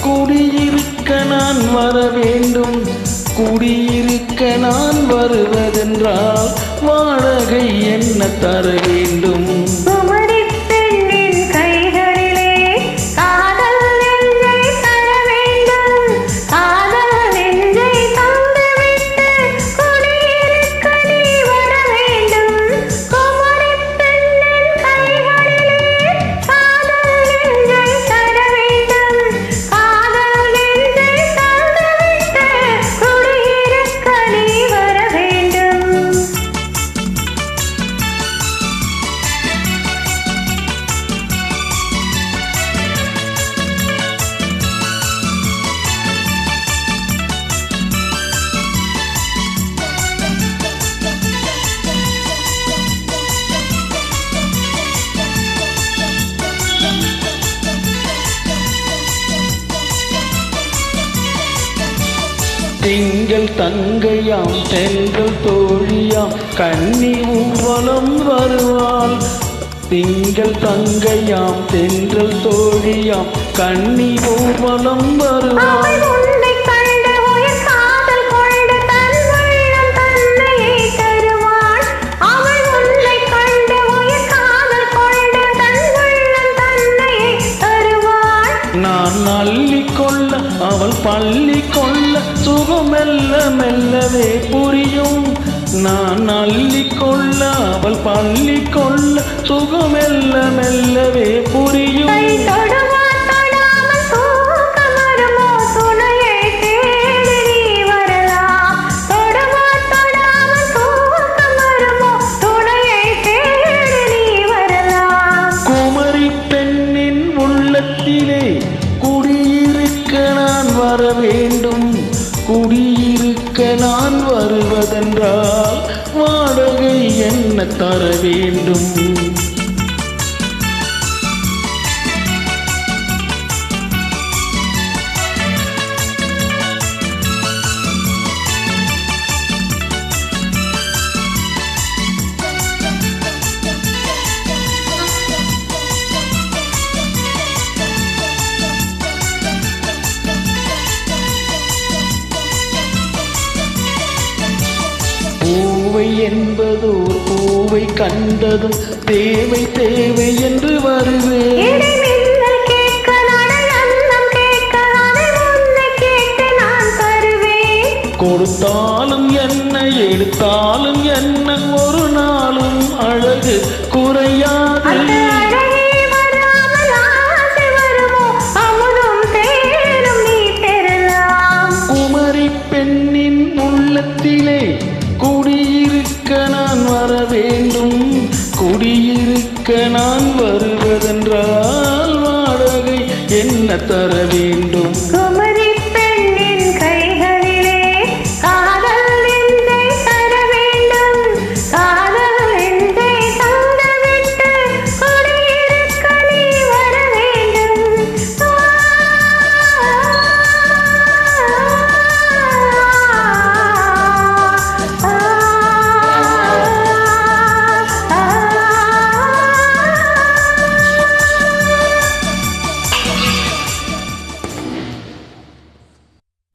குடியிருக்க நான் வர வேண்டும். குடியிருக்க நான் வருவதென்றால் வாடகை என்ன தர வேண்டும்? திங்கள் தங்கையாம் தென்றல் தோழியாம் கன்னி ஊர்வலம் வருவாள். திங்கள் தங்கையாம் தென்றல் தோழியாம் கன்னி ஊர்வலம் வருவாள். நான் அள்ளிக்கொள்ள அவள் பள்ளி கொள்ள சுகம் மெல்ல மெல்லவே புரியும். நான் அள்ளிக்கொள்ள அவள் பள்ளி கொள்ள சுகம் மெல்ல மெல்லவே புரியும். குமரி பெண்ணின் உள்ளத்திலே குடியிருக்க நான் வர வேண்டும். குடியிருக்க நான் வருவதென்றால் வாடகை என்ன தர வேண்டும்? பூவை என்பதோர் பூவை கண்டதும் தேவை தேவை என்று வருவேன். கொடுத்தாலும் என்ன எடுத்தாலும் என்ன ஒரு நாளும் அழகு குறையாது. குமரி பெண்ணின் உள்ளத்திலே குடியிருக்க நான் வர வேண்டும். குடியிருக்க நான் வருவதென்றால் வாடகை என்ன தர வேண்டும்?